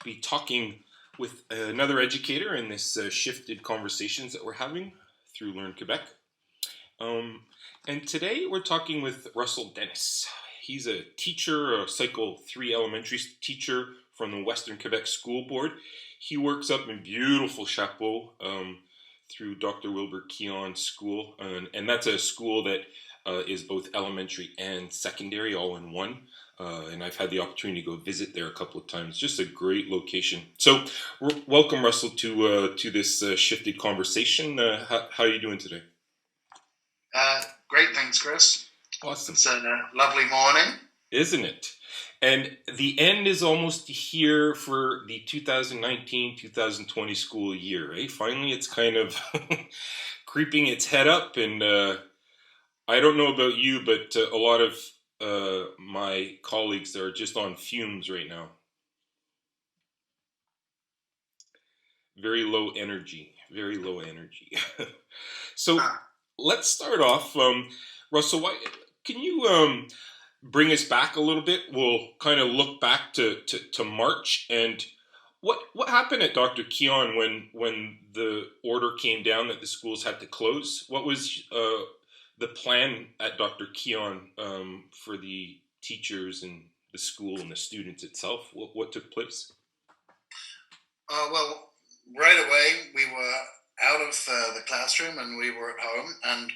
be talking with another educator in this shifted conversations that we're having through Learn Quebec. And today we're talking with Russell Dennis. He's a teacher, a Cycle 3 elementary teacher from the Western Quebec School Board. He works up in beautiful Chapeau through Dr. Wilbert Keon School. And that's a school that is both elementary and secondary all in one. And I've had the opportunity to go visit there a couple of times. Just a great location. So welcome, Russell, to this shifted conversation. How are you doing today? Great, thanks, Chris. Awesome. It's a lovely morning. Isn't it? And the end is almost here for the 2019-2020 school year, right? Finally, it's kind of creeping its head up. And I don't know about you, but a lot of my colleagues are just on fumes right now. Very low energy. So let's start off. Russell, can you bring us back a little bit? We'll kind of look back to March and what happened at Dr. Keon when the order came down that the schools had to close. What was the plan at Dr. Keon for the teachers and the school and the students itself? What took place? Well, right away we were out of the classroom and we were at home, and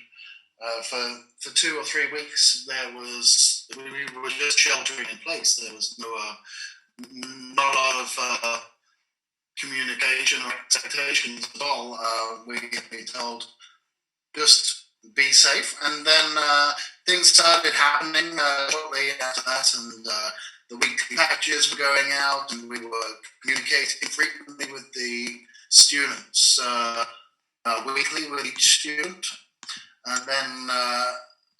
for 2 or 3 weeks we were just sheltering in place. There was not a lot of communication or expectations at all. We had been told just be safe, and then things started happening shortly after that, and the weekly packages were going out, and we were communicating frequently with the students, weekly with each student. And then,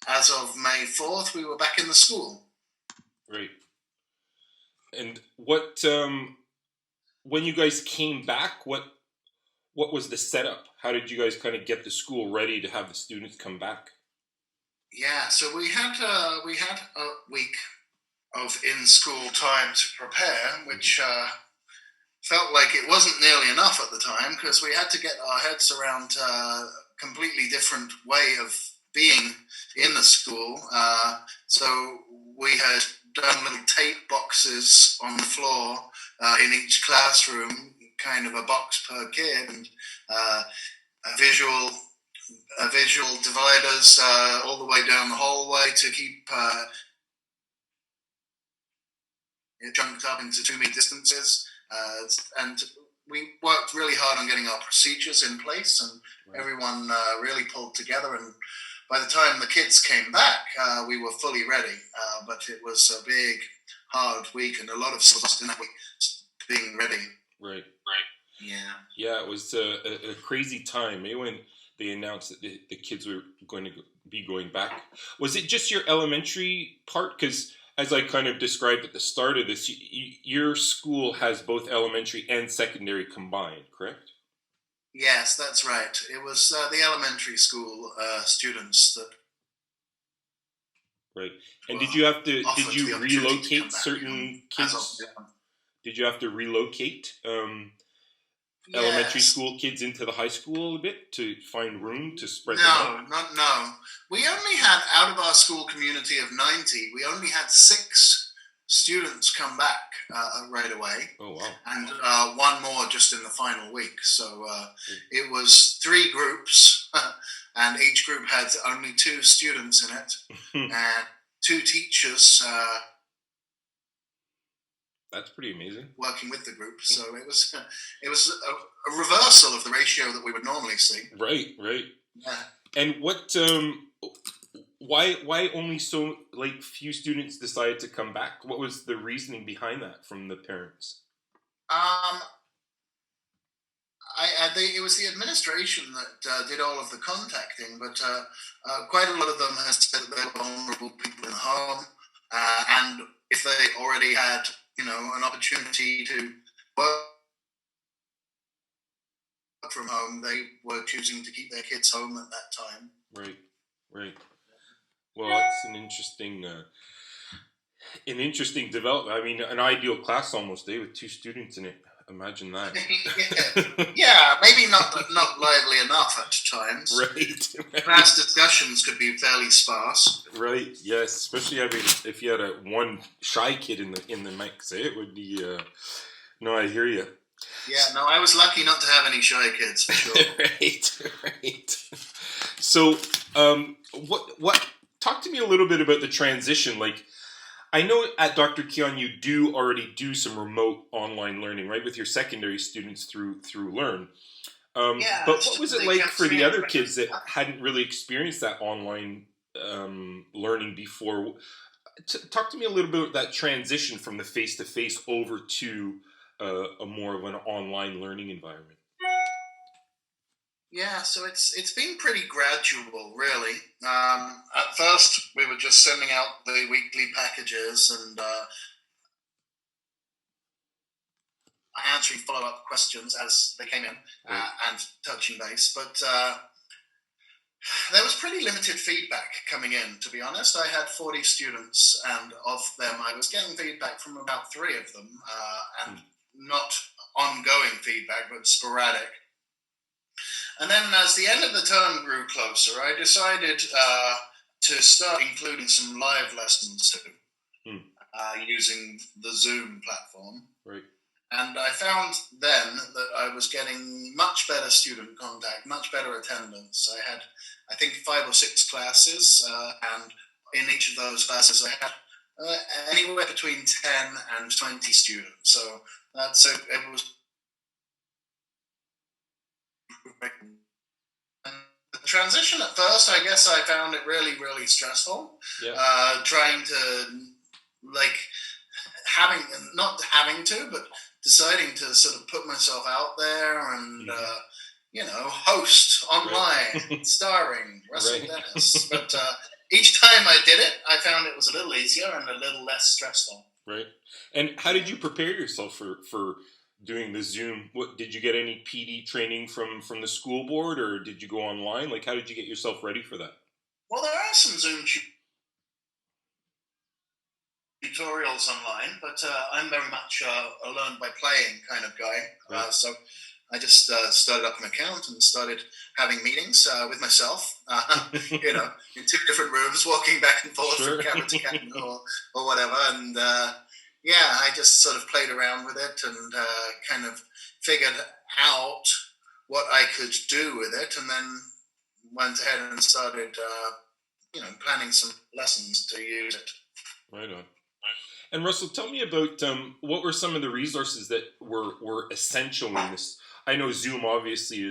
as of May 4th, we were back in the school. Right. And what, when you guys came back, what was the setup? How did you guys kind of get the school ready to have the students come back? Yeah, so we had a week of in-school time to prepare, which felt like it wasn't nearly enough at the time, because we had to get our heads around completely different way of being in the school. So we had done little tape boxes on the floor in each classroom, kind of a box per kid, and visual dividers all the way down the hallway to keep it chunked up into 2-meter distances, and we worked really hard on getting our procedures in place, and everyone really pulled together. And by the time the kids came back, we were fully ready. But it was a big, hard week, and a lot of schools in that week being ready. Right. Yeah. Yeah, it was a crazy time. Maybe when they announced that the kids were going to be going back. Was it just your elementary part? Because as I kind of described at the start of this, your school has both elementary and secondary combined, correct? Yes, that's right. It was the elementary school students that. Right. And did you relocate certain kids? Did you have to relocate elementary school kids into the high school a little bit to find room to spread them out? No. We only had, out of our school community of 90, we only had 6 students come back right away. Oh, wow. And one more just in the final week. So it was 3 groups, and each group had only 2 students in it, and 2 teachers. That's pretty amazing. Working with the group, so it was a reversal of the ratio that we would normally see. Right. Yeah. And what? Why only so few students decided to come back? What was the reasoning behind that from the parents? It was the administration that did all of the contacting, but quite a lot of them has said that they were vulnerable people in the home, and if they already had an opportunity to work from home, they were choosing to keep their kids home at that time. Right. Well, that's an interesting An interesting development. I mean, an ideal class almost, with 2 students in it. Imagine that. Yeah, maybe not lively enough at times. Right. Class discussions could be fairly sparse. Right. Yes. Especially if you had one shy kid in the mix, it would be. No, I hear you. Yeah. No, I was lucky not to have any shy kids for sure. Right. So, what? Talk to me a little bit about the transition. Like, I know at Dr. Keon you already do some remote online learning, right, with your secondary students through Learn. Yeah, but what was it like for the other kids that hadn't really experienced that online learning before? Talk to me a little bit about that transition from the face-to-face over to a more of an online learning environment. Yeah, so it's been pretty gradual, really. At first, we were just sending out the weekly packages and answering follow-up questions as they came in and touching base. But there was pretty limited feedback coming in, to be honest. I had 40 students, and of them, I was getting feedback from about 3 of them, and not ongoing feedback, but sporadic. And then as the end of the term grew closer, I decided to start including some live lessons too, using the Zoom platform. Right. And I found then that I was getting much better student contact, much better attendance. I had, I think, 5 or 6 classes, and in each of those classes I had anywhere between 10 and 20 students. So it was. The transition at first, I guess I found it really, really stressful. Yeah. Trying to, not having to, but deciding to sort of put myself out there and, host online, right. Starring Russell right. Dennis. But each time I did it, I found it was a little easier and a little less stressful. Right. And how did you prepare yourself for doing the Zoom? What did you get any PD training from the school board, or did you go online? Like, how did you get yourself ready for that? Well, there are some Zoom tutorials online, but I'm very much a learn by playing kind of guy. Right. So I just started up an account and started having meetings with myself, in 2 different rooms, walking back and forth from camera to camera or whatever. And I just sort of played around with it and kind of figured out what I could do with it, and then went ahead and started, planning some lessons to use it. Right on. And Russell, tell me about what were some of the resources that were essential in this. I know Zoom obviously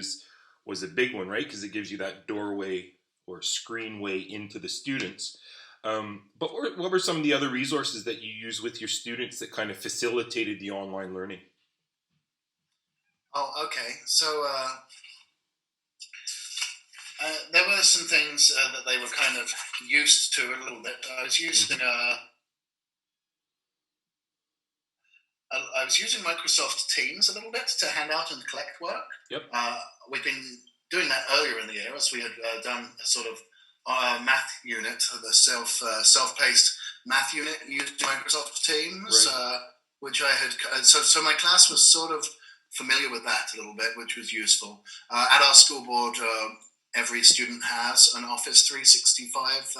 was a big one, right? Because it gives you that doorway or screenway into the students. But what were some of the other resources that you use with your students that kind of facilitated the online learning? Oh, okay. So there were some things that they were kind of used to a little bit. I was using Microsoft Teams a little bit to hand out and collect work. Yep. We've been doing that earlier in the year, as we had done a sort of math unit, the self-paced math unit using Microsoft Teams, right. Which I had. So my class was sort of familiar with that a little bit, which was useful. At our school board, every student has an Office 365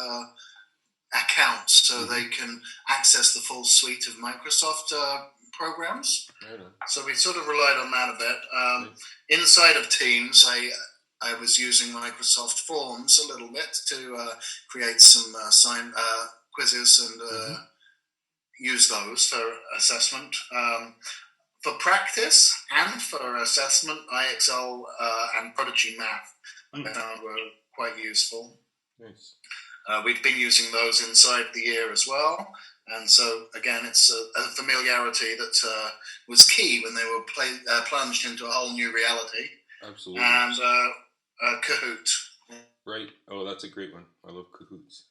account, so they can access the full suite of Microsoft programs. Right. So we sort of relied on that a bit. Right. Inside of Teams, I was using Microsoft Forms a little bit to create some quizzes and use those for assessment. For practice and for assessment, IXL and Prodigy Math were quite useful. Nice. We've been using those inside the year as well. And so, again, it's a familiarity that was key when they were plunged into a whole new reality. Absolutely. And Kahoot. Right. Oh, that's a great one. I love Kahoots.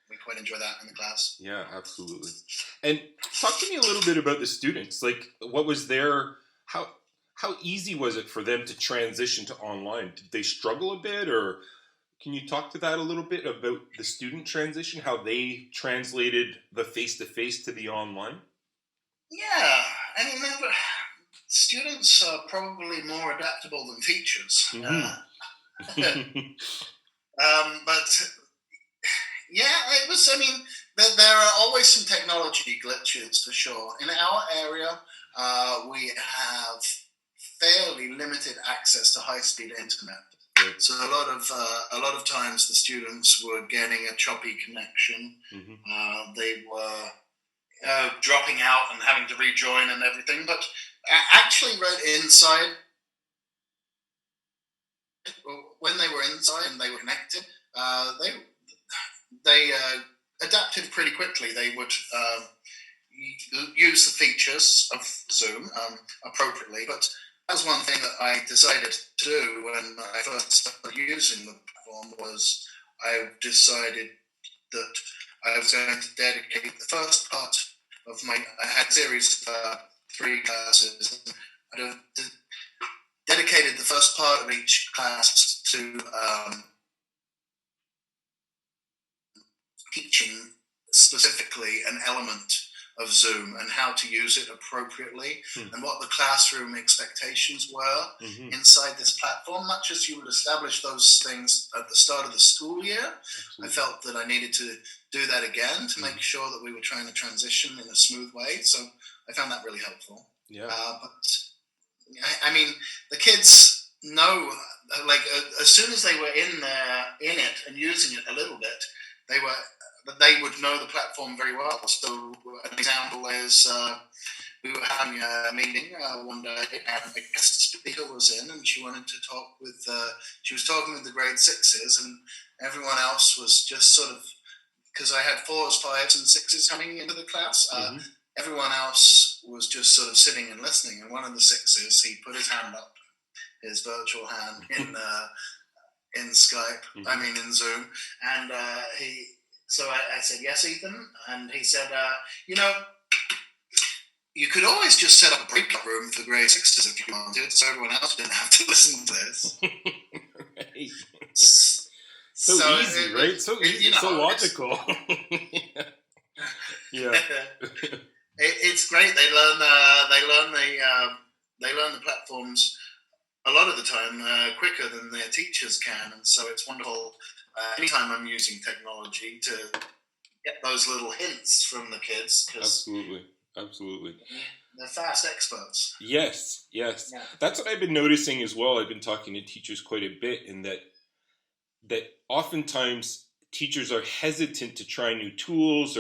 We quite enjoy that in the class. Yeah, absolutely. And talk to me a little bit about the students. Like, what was how easy was it for them to transition to online? Did they struggle a bit, or Can you talk to that a little bit about the student transition, how they translated the face-to-face to the online? Yeah, I mean, students are probably more adaptable than teachers. But yeah, it was. I mean, there are always some technology glitches for sure. In our area, we have fairly limited access to high-speed internet. Right. So a lot of times the students were getting a choppy connection. They were dropping out and having to rejoin and everything. But actually, right inside, when they were inside and they were connected, they adapted pretty quickly. They would use the features of Zoom appropriately, but that was one thing that I decided to do when I first started using the platform. Was I decided that I was going to dedicate the first part of I had a series of 3 classes. I dedicated the first part of each class to teaching specifically an element of Zoom and how to use it appropriately and what the classroom expectations were inside this platform, much as you would establish those things at the start of the school year. Absolutely. I felt that I needed to do that again to make sure that we were trying to transition in a smooth way. So I found that really helpful. Yeah. But I mean, the kids know, like, as soon as they were in it and using it a little bit, they would know the platform very well. So an example is we were having a meeting one day, and a guest speaker was in, and she wanted to talk with. She was talking with the grade 6s, and everyone else was just sort of, because I had 4s, 5s, and 6s coming into the class. Everyone else was just sort of sitting and listening. And one of the 6s, he put his hand up, his virtual hand in Skype. I mean in Zoom, and So I said, yes, Ethan. And he said, you could always just set up a breakout room for grade 6s if you wanted, so everyone else didn't have to listen to this. Right. So easy, right? So easy, so logical. Yeah. It's great. They learn the platforms a lot of the time quicker than their teachers can, and so it's wonderful. Anytime I'm using technology to get those little hints from the kids. Absolutely. They're fast experts. Yes. Yeah. That's what I've been noticing as well. I've been talking to teachers quite a bit, in that oftentimes teachers are hesitant to try new tools,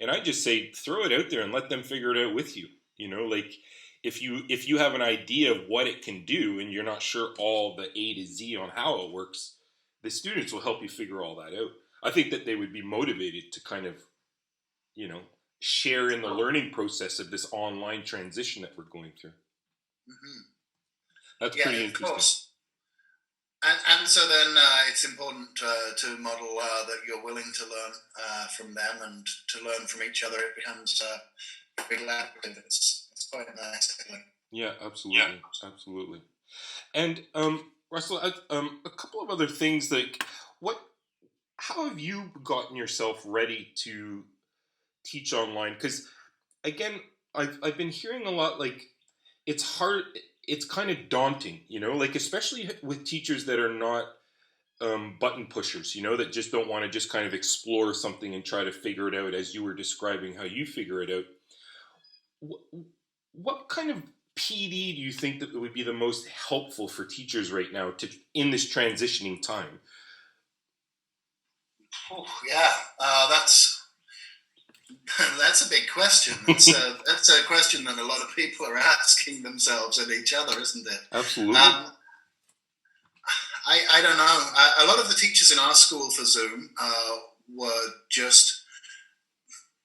and I just say, throw it out there and let them figure it out with you. Like if you have an idea of what it can do and you're not sure all the A to Z on how it works, the students will help you figure all that out. I think that they would be motivated to kind of, share in the learning process of this online transition that we're going through. That's pretty interesting. Of course. And so then it's important to model that you're willing to learn from them and to learn from each other. It becomes very collaborative. It's quite nice, I think. Yeah, absolutely. And Russell, a couple of other things, like how have you gotten yourself ready to teach online? Because again, I've been hearing a lot, like it's hard, it's kind of daunting, like especially with teachers that are not button pushers, that just don't want to just kind of explore something and try to figure it out, as you were describing how you figure it out. What kind of PD do you think that would be the most helpful for teachers right now in this transitioning time? Oh, yeah, that's a big question. That's a question that a lot of people are asking themselves and each other, isn't it? Absolutely. I don't know. A lot of the teachers in our school for Zoom were just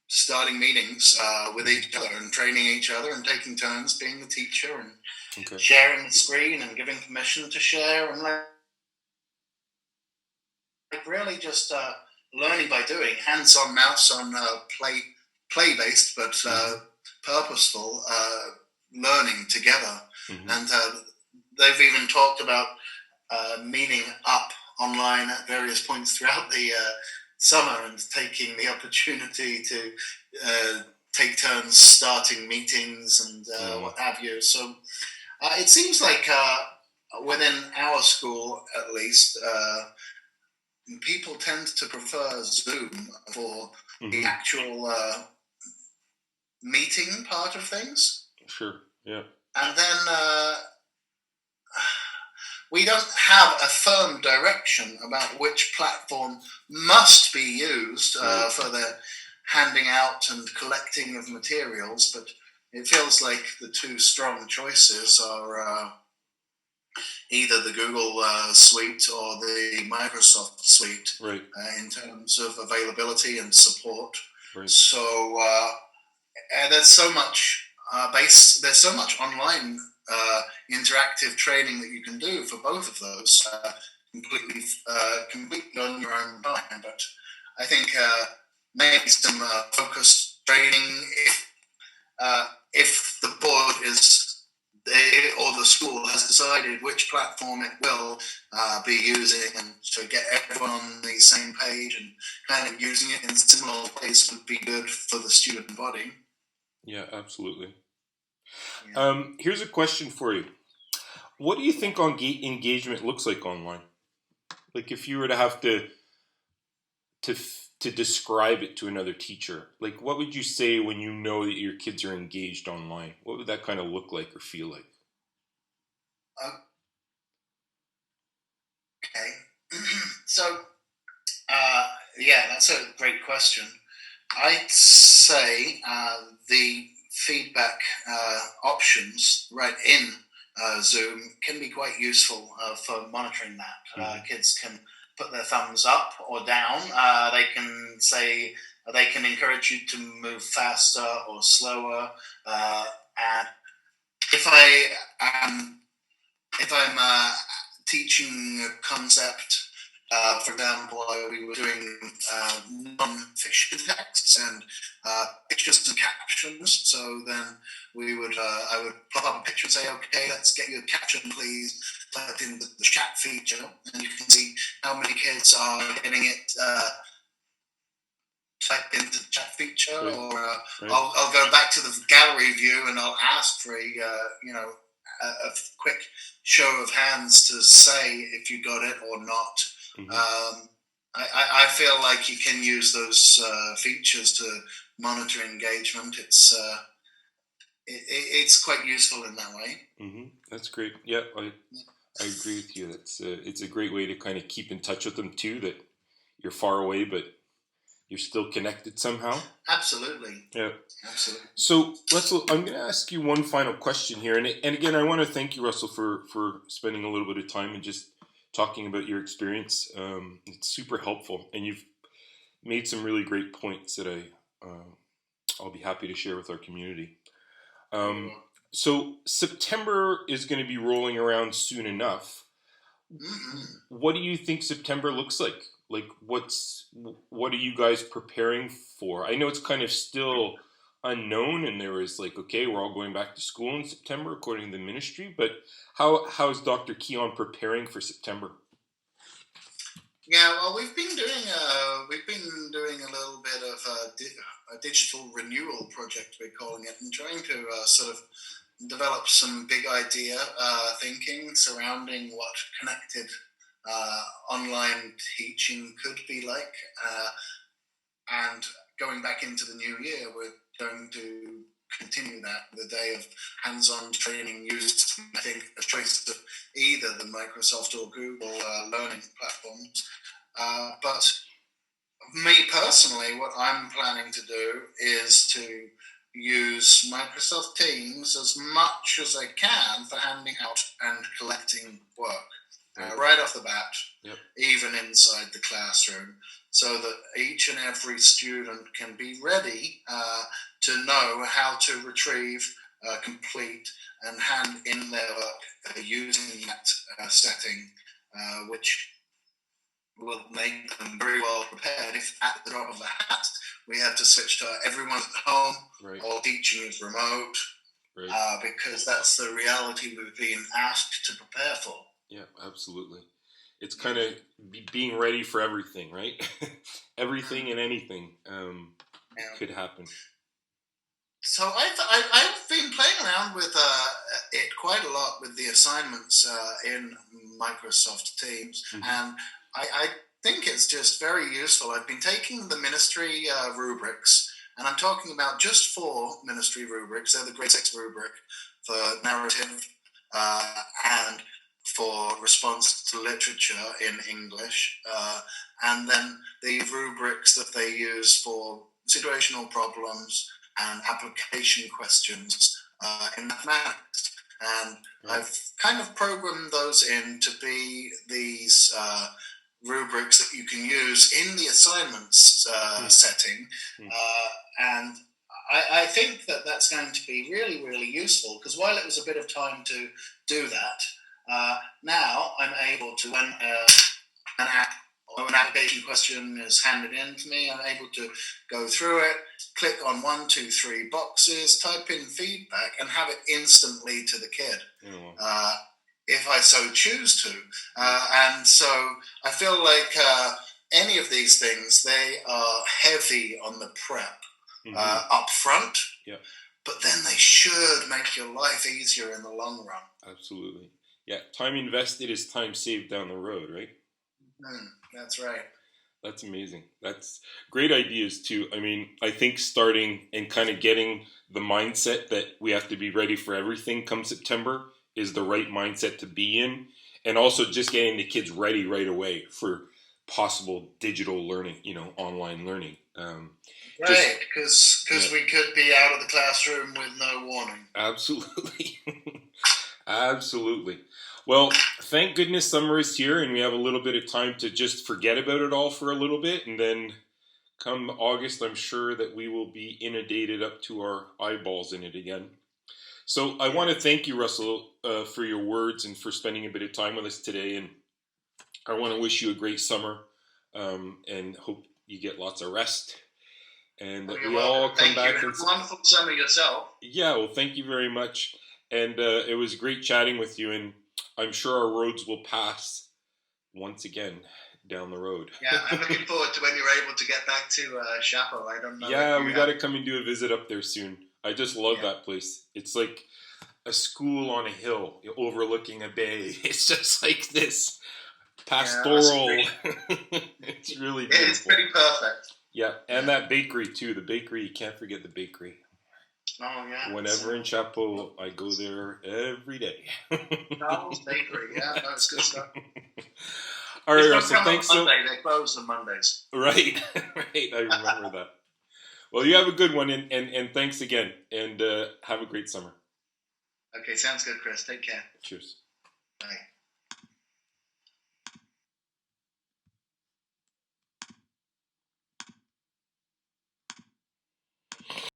starting meetings with each other and training each other and taking turns being the teacher and sharing the screen and giving permission to share and like really just learning by doing, hands on, mouse on, play based but purposeful learning together. And they've even talked about meaning up online at various points throughout the summer and taking the opportunity to take turns starting meetings and what have you. So it seems like within our school, at least, people tend to prefer Zoom for the actual meeting part of things. Sure, yeah. And then we don't have a firm direction about which platform must be used for the handing out and collecting of materials, but it feels like the two strong choices are either the Google Suite or the Microsoft Suite, right. In terms of availability and support. Right. So there's so much there's so much online interactive training that you can do for both of those completely on your own time. But I think maybe some focused training if the board or the school has decided which platform it will be using, and to get everyone on the same page and kind of using it in similar ways would be good for the student body. Yeah, absolutely. Yeah. Here's a question for you. What do you think engagement looks like online? Like if you were to have to describe it to another teacher, like what would you say when you know that your kids are engaged online? What would that kind of look like or feel like? Okay. So, yeah, that's a great question. I'd say the feedback options right in Zoom can be quite useful for monitoring that. Kids can put their thumbs up or down. They can say, they can encourage you to move faster or slower. And if I'm teaching a concept, for example, we were doing non-fiction texts and pictures and captions. So then I would pop up a picture and say, okay, let's get you a caption, please. Type in the chat feature, and you can see how many kids are getting it typed into the chat feature. Right. Or Right. I'll go back to the gallery view and I'll ask for a quick show of hands to say if you got it or not. I feel like you can use those features to monitor engagement. It's quite useful in that way. That's great. Yeah, I agree with you. It's a great way to kind of keep in touch with them too, that you're far away but you're still connected somehow. Absolutely. Yeah. Absolutely. So I'm going to ask you one final question here, and again, I want to thank you, Russell, for spending a little bit of time and just talking about your experience. It's super helpful, and you've made some really great points that I'll be happy to share with our community. So September is going to be rolling around soon enough. What do you think September looks like? Like, what are you guys preparing for? I know it's kind of still unknown, and there was like, okay, we're all going back to school in September according to the ministry, but how is Dr. Keon preparing for September? Yeah, well, we've been doing a little bit of a digital renewal project, we're calling it, and trying to sort of develop some big idea thinking surrounding what connected online teaching could be like. And going back into the new year, we're going to continue that. The day of hands-on training used, I think, a choice of either the Microsoft or Google learning platforms. But me personally, what I'm planning to do is to use Microsoft Teams as much as I can for handing out and collecting work. Right off the bat, even inside the classroom, so that each and every student can be ready to know how to retrieve, complete, and hand in their work using that setting, which will make them very well prepared if at the drop of a hat we have to switch to everyone's at home or teaching is remote, because that's the reality we've been asked to prepare for. Yeah, absolutely. It's kind of being ready for everything, right? Everything and anything could happen. So I've been playing around with it quite a lot with the assignments in Microsoft Teams, and I think it's just very useful. I've been taking the ministry rubrics, and I'm talking about just 4 ministry rubrics. They're the grade 6 rubric for narrative and for response to literature in English, and then the rubrics that they use for situational problems and application questions in mathematics. And I've kind of programmed those in to be these rubrics that you can use in the assignments setting. And I think that that's going to be really, really useful, because while it was a bit of time to do that, now I'm able to, when an application question is handed in to me, I'm able to go through it, click on 1, 2, 3 boxes, type in feedback, and have it instantly to the kid, if I so choose to. And so I feel like any of these things, they are heavy on the prep up front, but then they should make your life easier in the long run. Absolutely. Yeah, time invested is time saved down the road, right? That's right. That's amazing. That's great ideas too. I mean, I think starting and kind of getting the mindset that we have to be ready for everything come September is the right mindset to be in. And also just getting the kids ready right away for possible digital learning, online learning. Right, because we could be out of the classroom with no warning. Absolutely. Absolutely. Well, thank goodness summer is here and we have a little bit of time to just forget about it all for a little bit. And then come August, I'm sure that we will be inundated up to our eyeballs in it again. So I want to thank you, Russell, for your words and for spending a bit of time with us today. And I want to wish you a great summer and hope you get lots of rest. And that we all come back. Have a wonderful summer yourself. Yeah, well, thank you very much. And it was great chatting with you. And I'm sure our roads will pass once again down the road. Yeah, I'm looking forward to when you're able to get back to Chapeau. I don't know. Yeah, we got to come and do a visit up there soon. I just love that place. It's like a school on a hill overlooking a bay. It's just like this pastoral. It's really beautiful. It's pretty perfect. Yeah, and that bakery too. The bakery, you can't forget the bakery. Oh, yeah. Whenever in Chapeau, I go there every day. Charles Bakery, yeah, that's good stuff. All right, Russell, thanks so much. They close on Mondays. Right, I remember that. Well, you have a good one, and thanks again, and have a great summer. Okay, sounds good, Chris. Take care. Cheers. Bye.